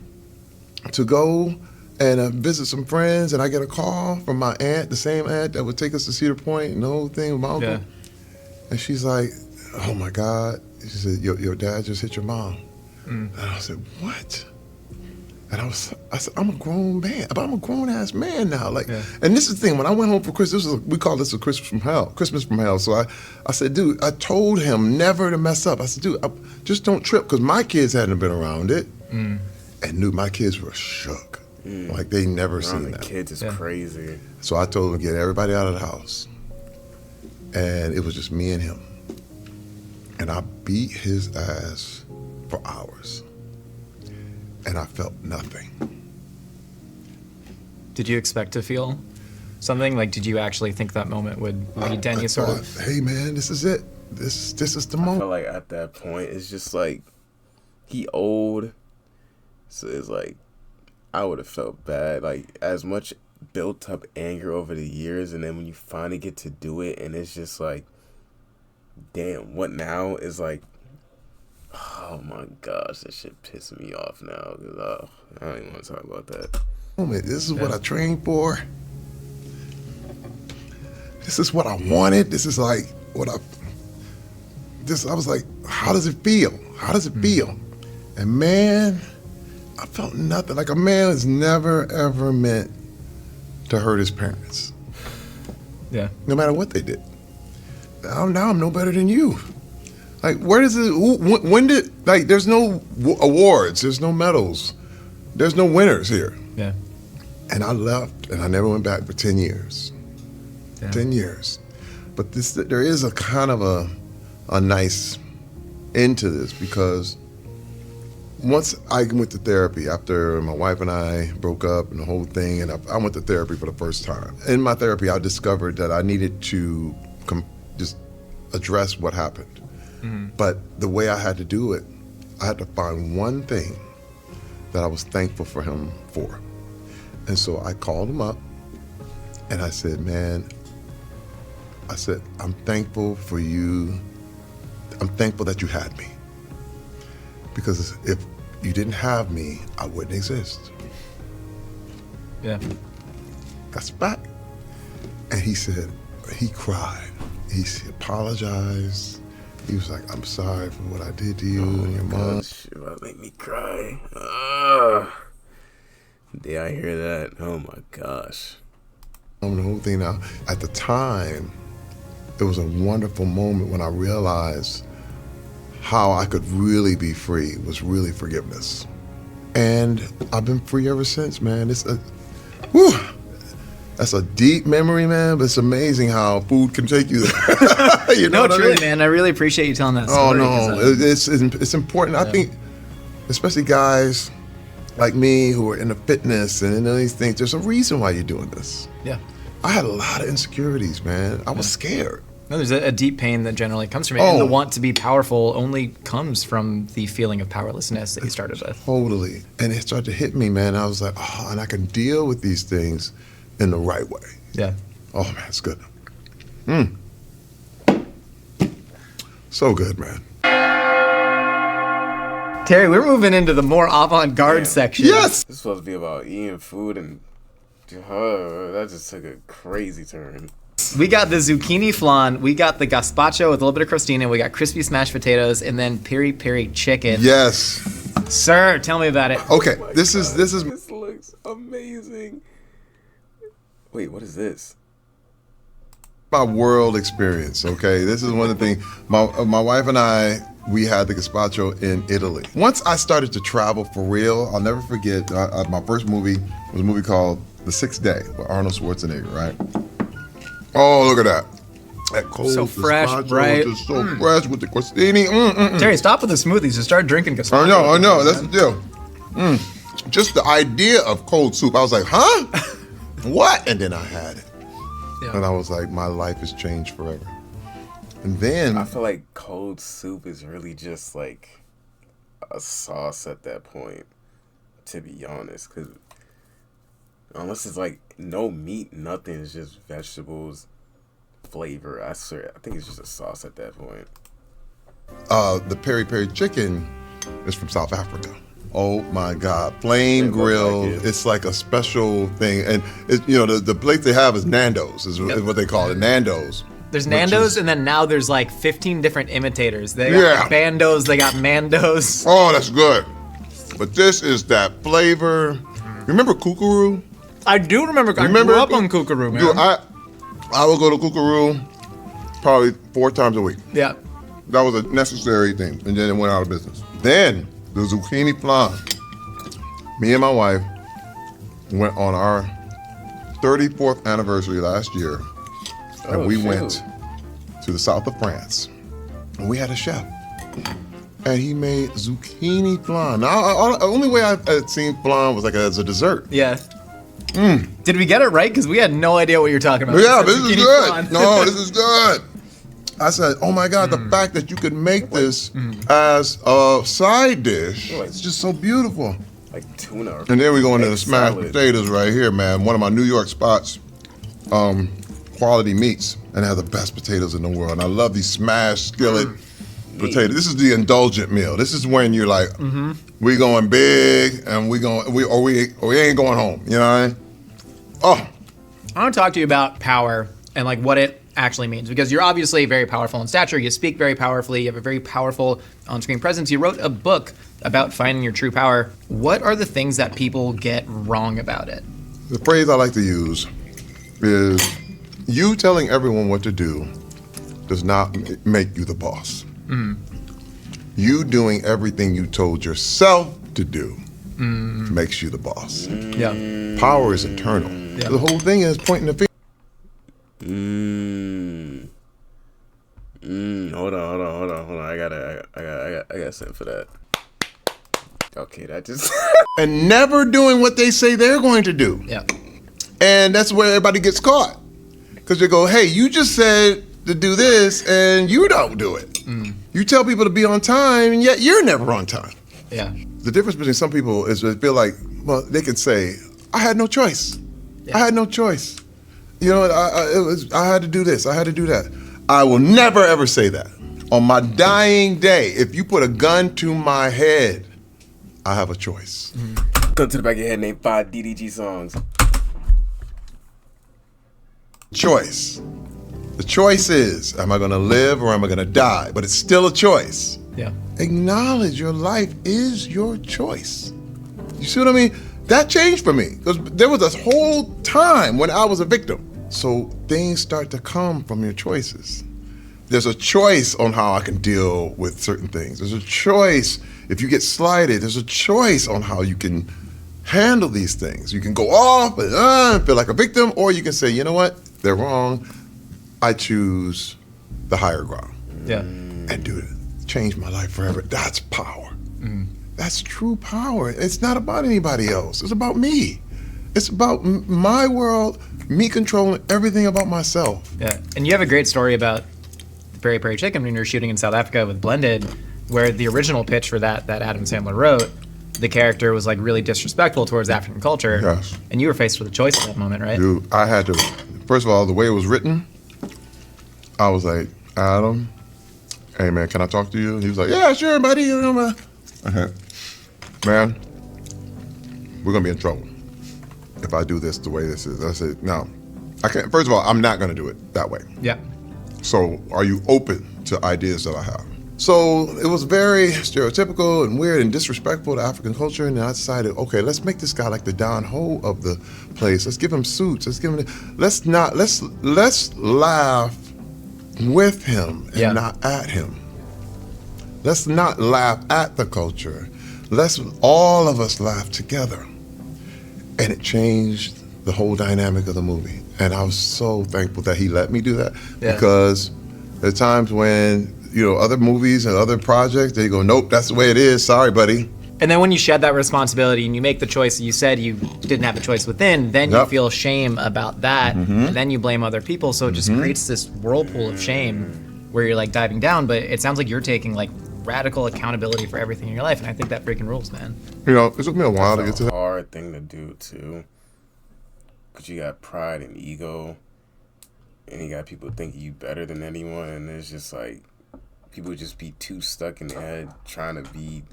to go and visit some friends, and I get a call from my aunt, the same aunt that would take us to Cedar Point and the whole thing with my uncle. Yeah. And she's like, oh my God. She said, your dad just hit your mom. And I said, what? And I said, I'm a grown man, but I'm a grown ass man now. Like, and this is the thing. When I went home for Christmas, we call this a Christmas from hell. So I said, dude, I told him never to mess up. I said, dude, just don't trip, because my kids hadn't been around it, and dude, my kids were shook, like they never seen that. Kids is crazy. So I told him to get everybody out of the house, and it was just me and him, and I beat his ass for hours. And I felt nothing. Did you expect to feel something? Like, did you actually think that moment would lead to any sort of... Hey, man, this is it. This is the moment. I feel like at that point, it's just like, he old. So it's like, I would have felt bad. Like, as much built up anger over the years, and then when you finally get to do it, and it's just like, damn, what now? Is like, oh my gosh, that shit pissing me off now. Cause, I don't even want to talk about that. This is what I trained for. This is what I wanted. This is like what I was like, how does it feel? How does it feel? And man, I felt nothing. Like, a man is never, ever meant to hurt his parents. Yeah. No matter what they did. Now I'm no better than you. Like, where does it, when did, like, there's no awards, there's no medals, there's no winners here. Yeah. And I left, and I never went back for 10 years. Yeah. 10 years. But there is a kind of a nice end to this, because once I went to therapy, after my wife and I broke up and the whole thing, and I went to therapy for the first time. In my therapy, I discovered that I needed to just address what happened. But the way I had to do it, I had to find one thing that I was thankful for him for. And so I called him up, and I said, man, I'm thankful for you. I'm thankful that you had me. Because if you didn't have me, I wouldn't exist. Yeah. That's fact. And he said, he cried. He apologized. He was like, I'm sorry for what I did to you and your mom. Gosh, you're about to make me cry. Did I hear that? Oh my gosh. The whole thing now. At the time, it was a wonderful moment when I realized how I could really be free, was really forgiveness. And I've been free ever since, man. That's a deep memory, man, but it's amazing how food can take you there. You know No, what I truly, mean? man. I really appreciate you telling that Oh, story. no, 'cause, it's important. I think, especially guys like me who are into fitness and into these things, there's a reason why you're doing this. yeah. I had a lot of insecurities, man. I was scared. No, there's a deep pain that generally comes from it. And Oh. the want to be powerful only comes from the feeling of powerlessness that you started with. Totally. And it started to hit me, man. I was like, oh, and I can deal with these things in the right way. Yeah. Oh, man, it's good. So good, man. Terry, we're moving into the more avant-garde section. Yes! This is supposed to be about eating food, and that just took a crazy turn. We got the zucchini flan, we got the gazpacho with a little bit of crostina, we got crispy smashed potatoes, and then peri peri chicken. Yes. Sir, tell me about it. Okay, this is This looks amazing. Wait, what is this? my world experience, okay? This is one of the things, my wife and I, we had the gazpacho in Italy. Once I started to travel for real, I'll never forget, my first movie was a movie called The Sixth Day with Arnold Schwarzenegger, right? Oh, look at that. That cold So fresh, gazpacho, right? just so fresh with the crostini. Terry, stop with the smoothies and start drinking gazpacho. I know, that's the deal. Just the idea of cold soup, I was like, huh? What? And then I had it. Yeah. And I was like, my life has changed forever. And then I feel like cold soup is really just like a sauce at that point, to be honest. Because unless it's like no meat, nothing, it's just vegetables, flavor. I swear, I think it's just a sauce at that point. the peri peri chicken is from South Africa. Oh my God, flame It looks grill. like it. It's like a special thing. And the place they have is Nando's, is what they call it, Nando's. There's Which Nando's, is- and then now there's like 15 different imitators. They got Yeah. Bandos, they got Mandos. Oh, that's good. But this is that flavor. Remember Kookaroo? I do remember. I Remember grew up on Kookaroo, man. Dude, I would go to Kookaroo probably 4 times a week. Yeah. That was a necessary thing, and then it went out of business. Then the zucchini flan. Me and my wife went on our 34th anniversary last year, and Oh, we shoot. went to the south of France, and we had a chef, and he made zucchini flan. Now, the only way I had seen flan was like as a dessert. Yeah. Did we get it right? Because we had no idea what you were talking about. Yeah, We said this is zucchini good. flan. No, this is good. I said, oh my God, the fact that you could make this as a side dish, it's just so beautiful. Like tuna. Or And then we go into the egg smashed salad. potatoes right here, man. One of my New York spots, Quality Meats, and they have the best potatoes in the world. And I love these smashed skillet potatoes. This is the indulgent meal. This is when you're like, we going big, and we ain't going home. You know what I mean? Oh, I want to talk to you about power and like what it actually means, because you're obviously very powerful in stature. You speak very powerfully. You have a very powerful on-screen presence. You wrote a book about finding your true power. What are the things that people get wrong about it? the phrase I like to use is, you telling everyone what to do does not make you the boss. You doing everything you told yourself to do makes you the boss. Yeah. Power is internal. Yeah. The whole thing is pointing the finger. Hold on. I got something for that. Okay, that just. And never doing what they say they're going to do. Yeah. And that's where everybody gets caught. Because they go, hey, you just said to do this and you don't do it. You tell people to be on time and yet you're never on time. Yeah. The difference between some people is they feel like, well, they can say, I had no choice. Yeah. I had no choice. You know, I had to do this. I had to do that. I will never, ever say that. On my dying day, if you put a gun to my head, I have a choice. Go to the back of your head, name 5 DDG songs. Choice. The choice is, am I going to live or am I going to die? But it's still a choice. Yeah. Acknowledge your life is your choice. You see what I mean? That changed for me, because there was a whole time when I was a victim. So things start to come from your choices. There's a choice on how I can deal with certain things. There's a choice if you get slighted. There's a choice on how you can handle these things. You can go off and feel like a victim, or you can say, you know what, they're wrong. I choose the higher ground. Yeah. And do it. Change my life forever. That's power. That's true power. It's not about anybody else. It's about me. It's about my world, me controlling everything about myself. Yeah. And you have a great story about Peri Peri Chicken when you were shooting in South Africa with Blended, where the original pitch for that Adam Sandler wrote, the character was like really disrespectful towards African culture. Yes. And you were faced with a choice at that moment, right? Dude, I had to, first of all, the way it was written, I was like, Adam, hey man, can I talk to you? He was like, yeah, sure, buddy. You know, man. Okay. Man, we're gonna be in trouble if I do this the way this is. I said, no, I can't. First of all, I'm not gonna do it that way. Yeah. So are you open to ideas that I have? So it was very stereotypical and weird and disrespectful to African culture, and I decided, okay, let's make this guy like the Don Ho of the place. Let's give him suits. Let's laugh with him and not at him. Let's not laugh at the culture. Let's all of us laugh together. And it changed the whole dynamic of the movie. And I was so thankful that he let me do that, because there are times when, you know, other movies and other projects, they go, nope, that's the way it is. Sorry, buddy. And then when you shed that responsibility and you make the choice that you said you didn't have a choice within, then you feel shame about that, and then you blame other people. So it just creates this whirlpool of shame where you're like diving down. But it sounds like you're taking like radical accountability for everything in your life, and I think that freaking rules, man. You know, it took me a while to get to that. Hard thing to do too, because you got pride and ego, and you got people thinking you better than anyone, and it's just like people just be too stuck in their head trying to be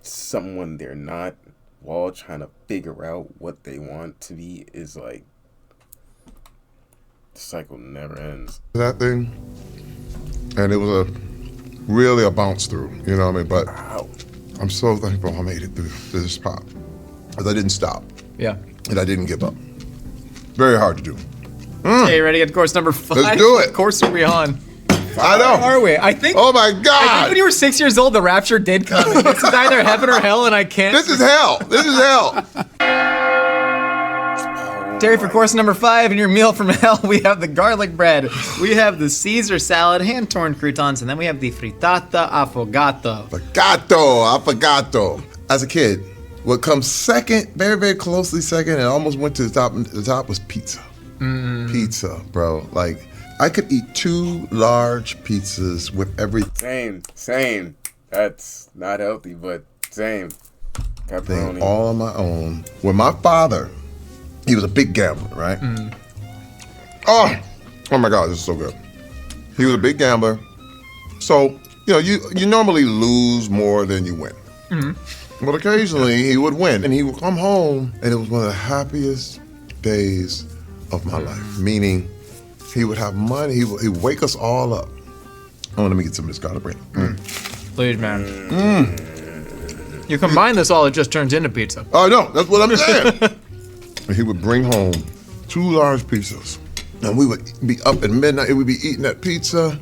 someone they're not, while trying to figure out what they want to be. Is like the cycle never ends. That thing, and it was really a bounce through, you know what I mean? But I'm so thankful I made it through this pop, because I didn't stop. Yeah. And I didn't give up. Very hard to do. Okay, ready to get to course number 5? Let's do it. What course are we on? I know. Where are we? I think. Oh my I think God. when you were 6 years old, the rapture did come. And this is either heaven or hell, and I can't. This is hell. This is hell. Terry, for course number 5 in your meal from hell, we have the garlic bread, we have the Caesar salad, hand-torn croutons, and then we have the frittata affogato. Affogato. As a kid, what comes second, very, very closely second, and almost went to the top was pizza. Pizza, bro. Like, I could eat 2 large pizzas with every Same. That's not healthy, but same. thing Pepperoni. all on my own. With my father, he was a big gambler, right? Oh my God, this is so good. He was a big gambler. So, you know, you normally lose more than you win. But occasionally he would win, and he would come home, and it was one of the happiest days of my life. Meaning, he would have money. He would wake us all up. Oh, let me get some of this garlic bread. Please, man. You combine this all, it just turns into pizza. Oh no, that's what I'm saying. And he would bring home 2 large pizzas, and we would be up at midnight. And we'd be eating that pizza,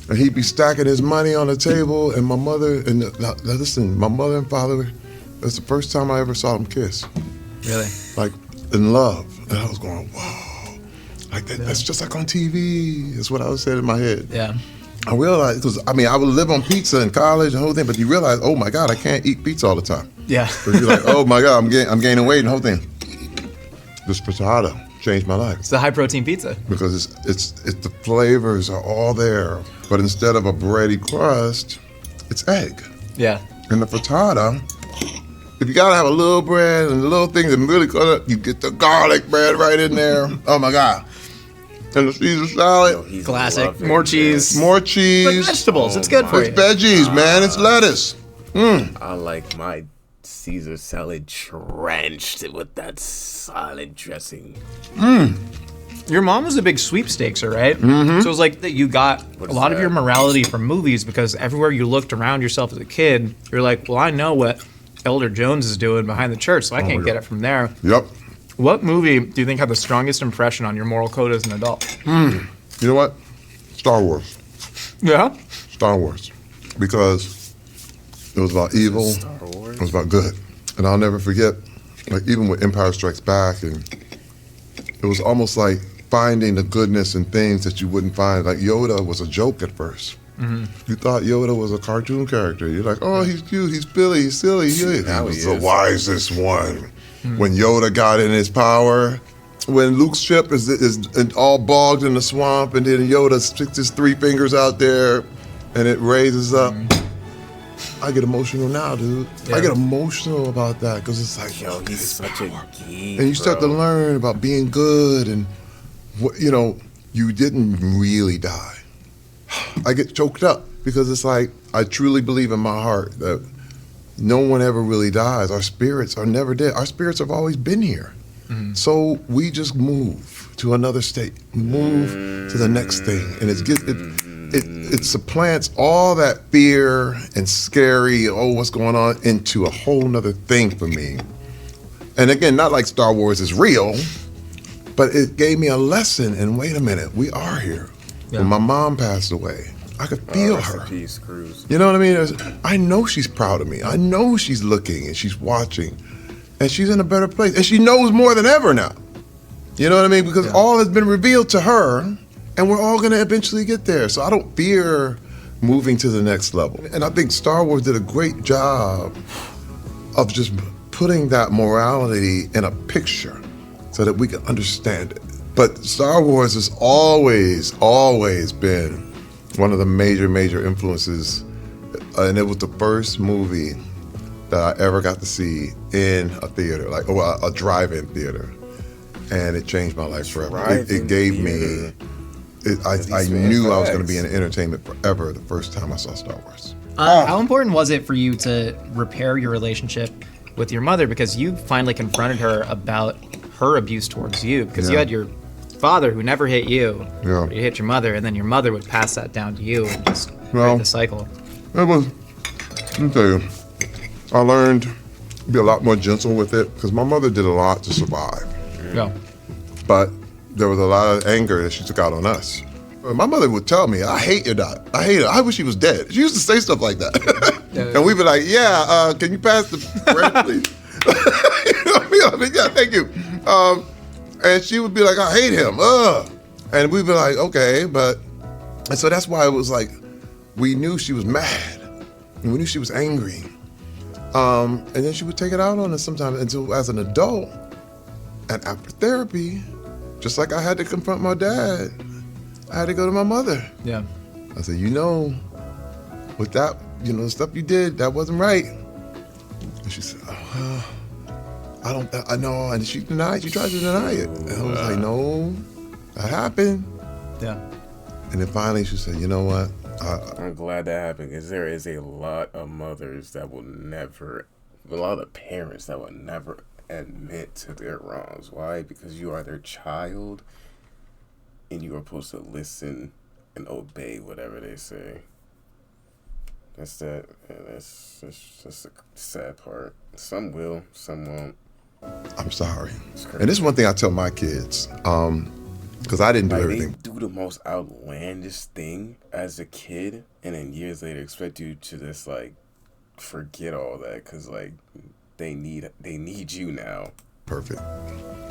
and he'd be stacking his money on the table. And my mother and listen, my mother and father. That's the first time I ever saw them kiss. Really? Like in love, and I was going, whoa, like that, that's just like on TV. That's what I was saying in my head. Yeah. I realized, because I mean, I would live on pizza in college and the whole thing, but you realize, oh my God, I can't eat pizza all the time. Yeah. Because you're like, oh my God, I'm gaining weight and the whole thing. This frittata changed my life. It's a high-protein pizza. Because it's the flavors are all there, but instead of a bready crust, it's egg. Yeah. And the frittata, if you gotta have a little bread and a little thing that really cut it, you get the garlic bread right in there. Oh my God. And the Caesar salad. He's Classic. loving More this. cheese. More But cheese. vegetables. It's good for It's you. veggies, man. It's lettuce. I like my Caesar salad drenched with that salad dressing. Your mom was a big sweepstakeser, right? So it was like that you got a lot of your morality from movies, because everywhere you looked around yourself as a kid, you're like, well, I know what Elder Jones is doing behind the church, so I can't get it from there. Yep. What movie do you think had the strongest impression on your moral code as an adult? You know what? Star Wars. Yeah? Star Wars. Because it was about evil. Star Wars. It was about good. And I'll never forget, like even with Empire Strikes Back, and it was almost like finding the goodness in things that you wouldn't find. Like Yoda was a joke at first. You thought Yoda was a cartoon character. You're like, oh, he's cute, he's silly, he's silly. He was the wisest one. When Yoda got in his power, when Luke's ship is all bogged in the swamp, and then Yoda sticks his 3 fingers out there, and it raises up. I get emotional now, dude. I get emotional about that because it's like, yo, he's such a geek. And you start to learn about being good, and you know, you didn't really die. I get choked up because it's like I truly believe in my heart that no one ever really dies. Our spirits are never dead. Our spirits have always been here. So we just move to another state, move to the next thing, and it supplants all that fear and scary, oh, what's going on, into a whole nother thing for me. And again, not like Star Wars is real, but it gave me a lesson. And wait a minute, we are here. Yeah. When my mom passed away, I could feel her. Peace, Cruz. You know what I mean? I know she's proud of me. I know she's looking and she's watching. And she's in a better place. And she knows more than ever now. You know what I mean? Because all has been revealed to her, and we're all going to eventually get there. So I don't fear moving to the next level. And I think Star Wars did a great job of just putting that morality in a picture so that we can understand it. But Star Wars has always, always been one of the major influences. And it was the first movie that I ever got to see in a theater, like a drive-in theater, and it changed my life forever. It gave me. I knew I was going to be in entertainment forever the first time I saw Star Wars. How important was it for you to repair your relationship with your mother, because you finally confronted her about her abuse towards you, because you had your father who never hit you, but you hit your mother, and then your mother would pass that down to you and just break the cycle. It was. Let me tell you. I learned to be a lot more gentle with it because my mother did a lot to survive. Yeah. But there was a lot of anger that she took out on us. My mother would tell me, I hate your dad. I hate her. I wish he was dead. She used to say stuff like that. And we'd be like, can you pass the bread, please? You know what I mean? Yeah, thank you. And she would be like, I hate him. And we'd be like, okay, and so that's why it was like, we knew she was mad. And we knew she was angry. And then she would take it out on us sometimes until as an adult and after therapy, just like I had to confront my dad, I had to go to my mother. Yeah. I said, with that, the stuff you did, that wasn't right. And she said, I know. And she tried to deny it. And I was like, no, that happened. Yeah. And then finally she said, you know what? I'm glad that happened, because there is a lot of mothers that will never, a lot of parents that will never admit to their wrongs. Why? Because you are their child, and you are supposed to listen and obey whatever they say. That's that. That's the sad part. Some will, some won't. I'm sorry. And this is one thing I tell my kids. Because I didn't do everything. They do the most outlandish thing as a kid, and then years later expect you to just forget all that, because they need you now. Perfect.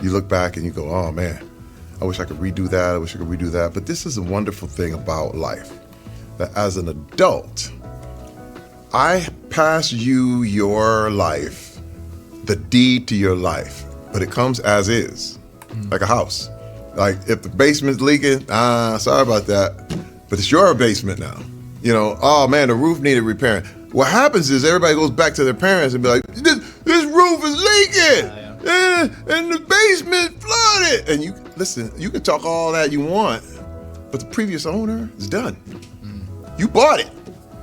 You look back and you go, oh man, I wish I could redo that. I wish I could redo that. But this is a wonderful thing about life, that as an adult, I pass you your life, the deed to your life, but it comes as is, like a house. Like if the basement's leaking, sorry about that, but it's your basement now. Oh man, the roof needed repairing. What happens is everybody goes back to their parents and be like, this roof is leaking, and the basement flooded. And you can talk all that you want, but the previous owner is done. You bought it.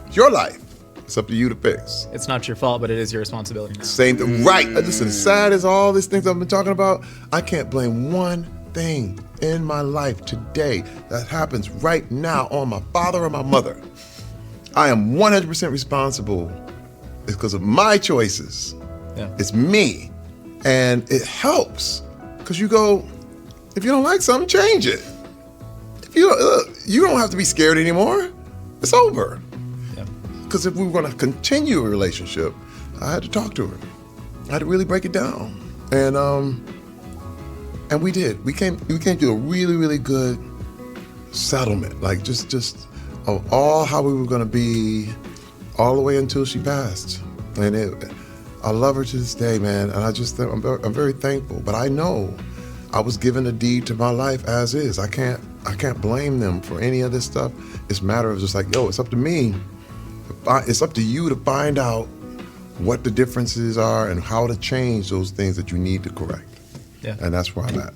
It's your life. It's up to you to fix. It's not your fault, but it is your responsibility now. Same thing, right? Listen, as sad as all these things I've been talking about, I can't blame one thing in my life today that happens right now on my father or my mother. I am 100% responsible. It's because of my choices. Yeah. It's me. And it helps because you go, if you don't like something, change it. If you don't have to be scared anymore. It's over. Because if we were going to continue a relationship, I had to talk to her. I had to really break it down, and we did. We came to a really, really good settlement. Like just of all how we were gonna be, all the way until she passed. And I love her to this day, man. And I'm very thankful. But I know I was given a deed to my life as is. I can't blame them for any of this stuff. It's a matter of just like, yo, it's up to me. It's up to you to find out what the differences are and how to change those things that you need to correct. Yeah. And that's where I'm at.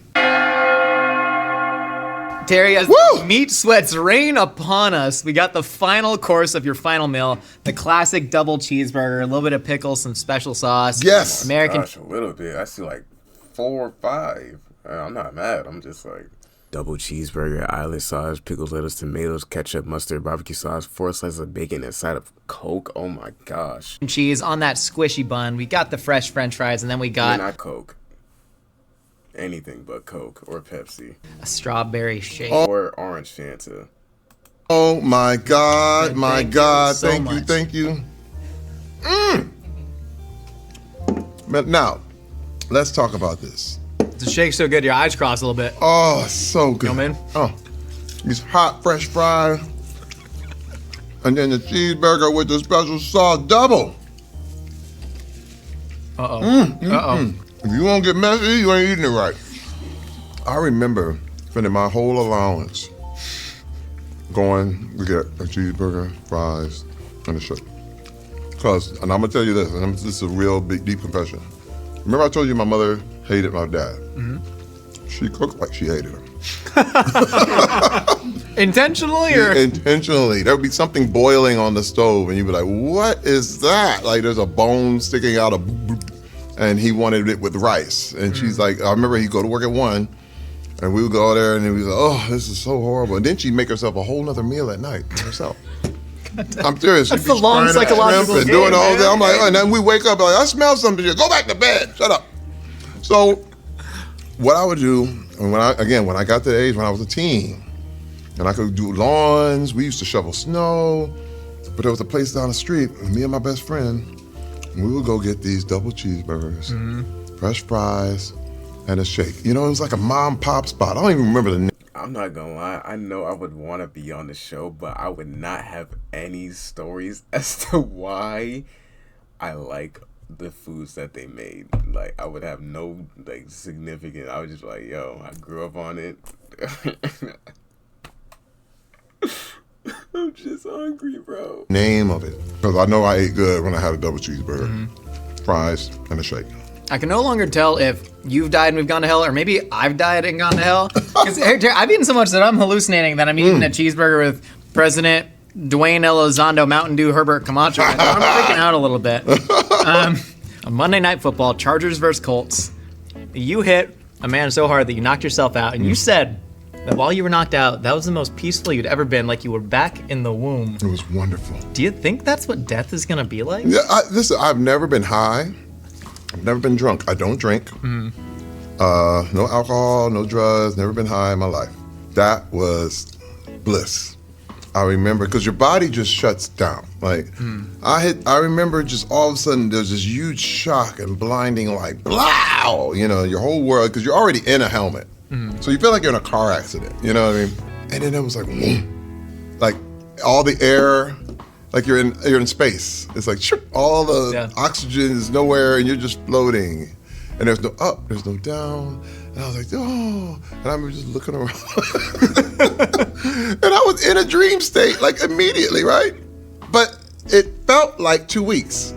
Terry, as Woo! the meat sweats rain upon us, we got the final course of your final meal, the classic double cheeseburger, a little bit of pickles, some special sauce. Yes. American. Gosh, a little bit. I see like 4 or 5. I'm not mad. I'm just like double cheeseburger, island sauce, pickles, lettuce, tomatoes, ketchup, mustard, barbecue sauce, 4 slices of bacon, and a side of Coke. Oh my gosh. Cheese on that squishy bun. We got the fresh French fries, and then we got Not Coke. Anything but Coke or Pepsi. a strawberry shake. Or orange Fanta. Oh my God, Good, my thank you God, so thank you, much. thank you. But now, let's talk about this. The shake's so good, your eyes cross a little bit. Oh, so good. Come in. Oh, these hot, fresh fries. And then the cheeseburger with the special sauce, double. Uh-oh. If you won't get messy, you ain't eating it right. I remember spending my whole allowance going to get a cheeseburger, fries, and a shake. And I'm gonna tell you this, and this is a real big, deep confession. Remember I told you my mother hated my dad? Mm-hmm. She cooked like she hated him. Intentionally or? Intentionally. There would be something boiling on the stove, and you'd be like, what is that? Like there's a bone sticking out of, and he wanted it with rice. And she's like, I remember he'd go to work at 1, and we would go there, and he was like, oh, this is so horrible. And then she'd make herself a whole nother meal at night herself. I'm serious. That's She'd be the long frying that psychological shrimp and game, doing all man. that. I'm like, oh, and then we wake up like, I smell something. Go back to bed. Shut up. So what I would do, when I got to the age when I was a teen, and I could do lawns, we used to shovel snow, but there was a place down the street, and me and my best friend, we would go get these double cheeseburgers, fresh fries, and a shake. You know, it was like a mom pop spot. I don't even remember the name. I'm not gonna lie, I know I would want to be on the show, but I would not have any stories as to why I like the foods that they made. Like, I would have no, like, significant, I was just like, yo, I grew up on it. I'm just hungry, bro. Name of it. Because I know I ate good when I had a double cheeseburger, fries, and a shake. I can no longer tell if you've died and we've gone to hell, or maybe I've died and gone to hell. Because I've eaten so much that I'm hallucinating that I'm eating a cheeseburger with President Dwayne Elizondo, Mountain Dew, Herbert Camacho. I'm freaking out a little bit. On Monday Night Football, Chargers versus Colts, you hit a man so hard that you knocked yourself out, and you said that while you were knocked out, that was the most peaceful you'd ever been, like you were back in the womb. It was wonderful. Do you think that's what death is gonna be like? Yeah, listen, I've never been high. I've never been drunk. I don't drink. No alcohol, no drugs, never been high in my life. That was bliss. I remember, because your body just shuts down. Like, I remember just all of a sudden there's this huge shock and blinding, like, blow, you know, your whole world, because you're already in a helmet. So you feel like you're in a car accident, you know what I mean? And then it was like, like all the air, like you're in space. It's like all the oxygen is nowhere, and you're just floating. And there's no up, there's no down. And I was like, oh, and I was just looking around. And I was in a dream state, like immediately, right? But it felt like 2 weeks.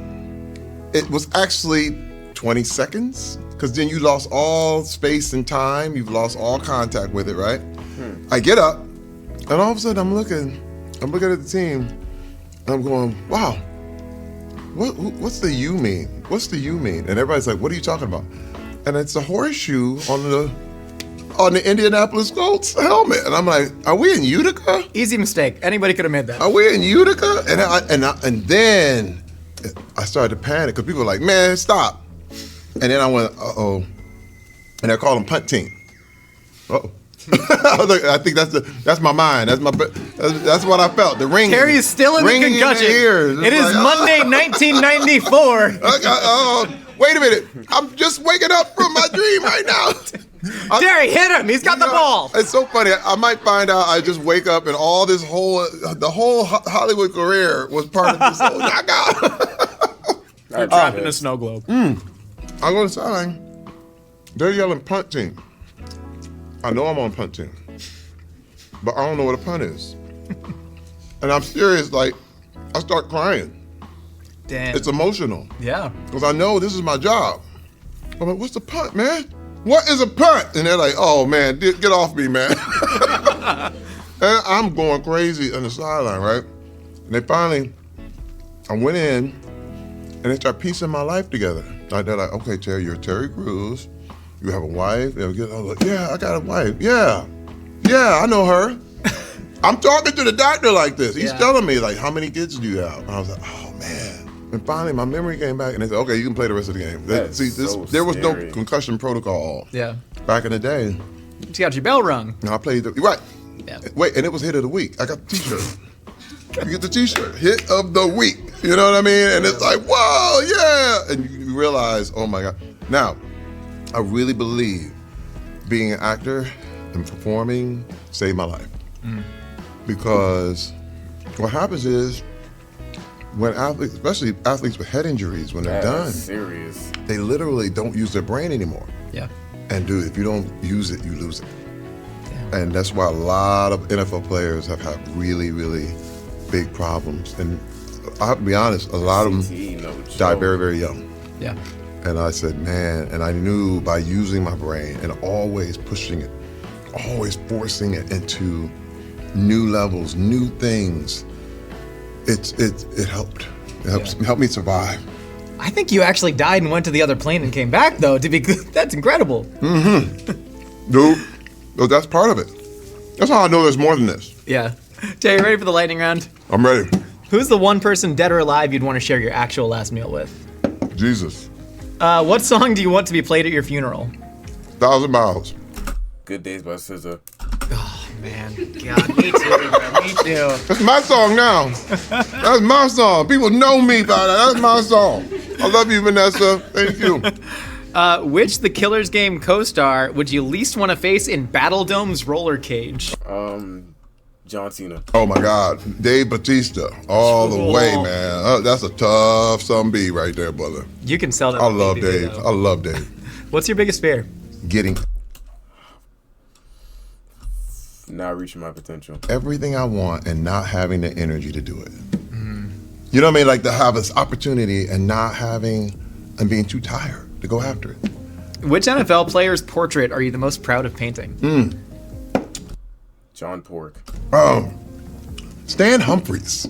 It was actually 20 seconds, because then you lost all space and time. You've lost all contact with it, right? I get up, and all of a sudden I'm looking at the team. I'm going, wow, what's the you mean? What's the you mean? And everybody's like, what are you talking about? And it's a horseshoe on the Indianapolis Colts helmet. And I'm like, are we in Utica? Easy mistake. Anybody could have made that. Are we in Utica? And then I started to panic, because people were like, man, stop. And then I went, uh-oh. And they called them punt team. Uh-oh. I think that's my mind. That's what I felt. The ring. Terry is still in the concussion. In the ears. It is like, Monday, 1994. wait a minute. I'm just waking up from my dream right now. Terry, hit him. He's got the ball. It's so funny. I might find out I just wake up and all this the whole Hollywood career was part of this whole knockout. You're trapped in a snow globe. I go to the sideline. They're yelling punt team. I know I'm on punt team, but I don't know what a punt is. And I'm serious, like, I start crying. Damn. It's emotional. Yeah. Because I know this is my job. I'm like, what's the punt, man? What is a punt? And they're like, oh, man, get off me, man. And I'm going crazy on the sideline, right? And they finally, I went in, and they start piecing my life together. Like, they're like, okay, Terry, you're Terry Crews. You have a wife. I was like, yeah, I got a wife. Yeah, I know her. I'm talking to the doctor like this. He's telling me, like, how many kids do you have? And I was like, oh, man. And finally, my memory came back, and they said, okay, you can play the rest of the game. There was no concussion protocol back in the day. You got your bell rung. No, I played, right. Yeah. Wait, and it was hit of the week. I got the T-shirt. You get the T-shirt, hit of the week. You know what I mean? And it's like, whoa, yeah. And you realize, oh, my God. Now, I really believe being an actor and performing saved my life. Because what happens is when athletes, especially athletes with head injuries, when they're done, serious. They literally don't use their brain anymore. Yeah. And dude, if you don't use it, you lose it. Yeah. And that's why a lot of NFL players have had really, really big problems. And I have to be honest, a lot of them die very, very young. Yeah. And I said, man, and I knew by using my brain and always pushing it, always forcing it into new levels, new things, it helped. It helped me survive. I think you actually died and went to the other plane and came back, though. That's incredible. Dude, that's part of it. That's how I know there's more than this. Yeah. Jay, you ready for the lightning round? I'm ready. Who's the one person, dead or alive, you'd want to share your actual last meal with? Jesus. What song do you want to be played at your funeral? 1,000 Miles. Good Days by SZA. Oh, man. God, me too, bro. Me too. That's my song now. That's my song. People know me by that. That's my song. I love you, Vanessa. Thank you. Which The Killers Game co-star would you least want to face in Battle Dome's roller cage? John Cena. Oh my God, Dave Bautista, all the way, man. That's a tough son B right there, brother. You can sell that. I love Dave. I love Dave. What's your biggest fear? Getting Not reaching my potential. everything I want and not having the energy to do it. You know what I mean? Like to have this opportunity and not having, and being too tired to go after it. Which NFL player's portrait are you the most proud of painting? John Pork. Stan Humphries.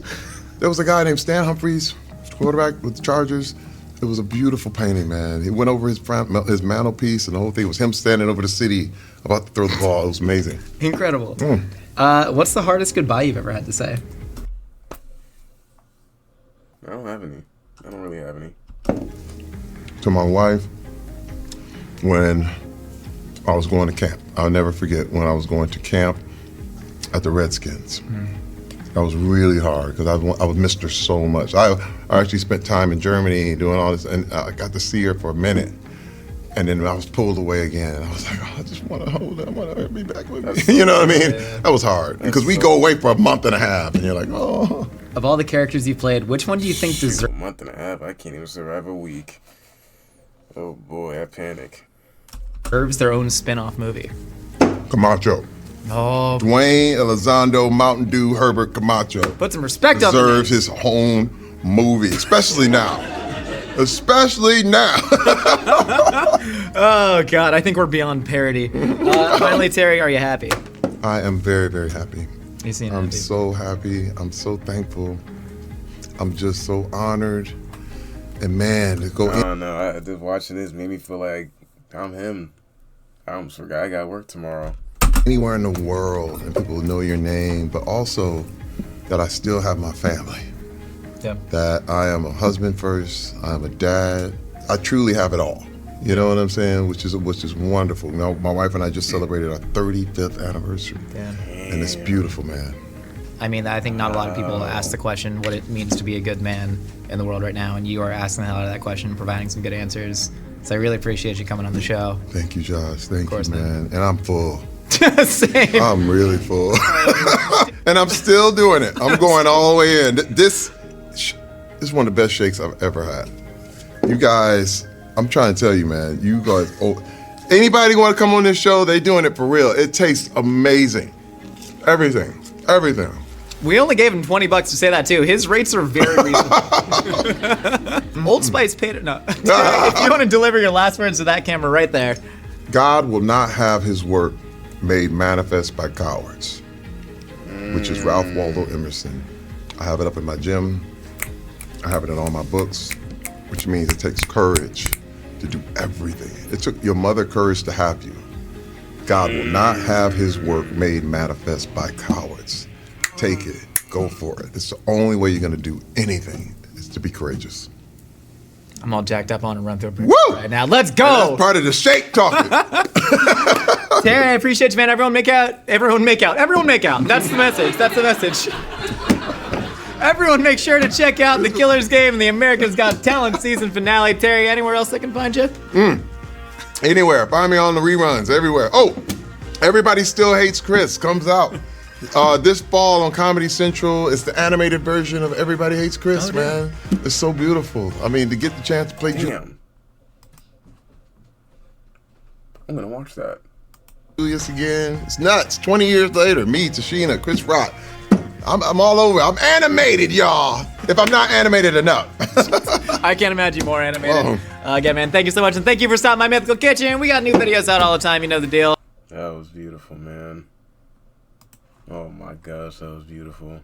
There was a guy named Stan Humphries, quarterback with the Chargers. It was a beautiful painting, man. He went over his mantelpiece, and the whole thing was him standing over the city about to throw the ball. It was amazing. Incredible. What's the hardest goodbye you've ever had to say? I don't have any. I don't really have any. To my wife, when I was going to camp. I'll never forget when I was going to camp at the Redskins. That was really hard because I would missed her so much. I actually spent time in Germany doing all this, and I got to see her for a minute. And then I was pulled away again. And I was like, oh, I just want to hold her. I want her to be back with me. You know what I mean? Yeah. That was hard because we go away for a month and a half, and you're like, oh. Of all the characters you played, which one do you think A deserves? month and a half. I can't even survive a week. Oh boy, I panic. Deserves their own spin-off movie. Camacho. Oh, Dwayne Elizondo Mountain Dew Herbert Camacho put some respect on the name. deserves his own movie, especially now. Especially now. Oh God, I think we're beyond parody. Finally, Terry, are you happy? I am very, very happy. You seem I'm happy. so happy. I'm so thankful. I'm just so honored. And man, to go I in. don't know. I just watching this made me feel like I'm him. I almost forgot I got work tomorrow. Anywhere in the world and people know your name, but also that I still have my family. Yeah. That I am a husband first, I am a dad. I truly have it all. You know what I'm saying? Which is wonderful. You know, my wife and I just celebrated our 35th anniversary. Damn. And it's beautiful, man. I mean, I think not a lot of people ask the question what it means to be a good man in the world right now, and you are asking the hell out of that question, providing some good answers. So I really appreciate you coming on the show. Thank you, Josh. Thank you, course, man. And I'm full. Same. I'm really full. And I'm still doing it. I'm going all the way in. This is one of the best shakes I've ever had. You guys, I'm trying to tell you, man, you guys, anybody want to come on this show, they doing it for real. It tastes amazing. Everything. We only gave him $20 to say that too. His rates are very reasonable. Old Spice paid it. No. If you want to deliver your last words to that camera right there. God will not have his work made manifest by cowards, which is Ralph Waldo Emerson. I have it up in my gym. I have it in all my books, which means it takes courage to do everything. It took your mother courage to have you. God will not have his work made manifest by cowards. Take it. Go for it. It's the only way you're going to do anything is to be courageous. I'm all jacked up on a run through a brick Woo! right now. Let's go! That's part of the shake talking. Terry, I appreciate you, man. Everyone make out. Everyone make out. Everyone make out. That's the message. That's the message. Everyone make sure to check out the Killers Game and the America's Got Talent season finale. Terry, anywhere else I can find you? Anywhere. Find me on the reruns, everywhere. Oh, Everybody Still Hates Chris comes out this fall on Comedy Central. It's the animated version of Everybody Hates Chris, man. It's so beautiful. I mean, to get the chance to play Damn. I'm gonna watch that. Julius again. It's nuts. 20 years later, me, Tashina, Chris Rock. I'm all over. I'm animated, y'all. If I'm not animated enough. I can't imagine more animated. Again, man, thank you so much, and thank you for stopping by Mythical Kitchen. We got new videos out all the time. You know the deal. That was beautiful, man. Oh my gosh, that was beautiful.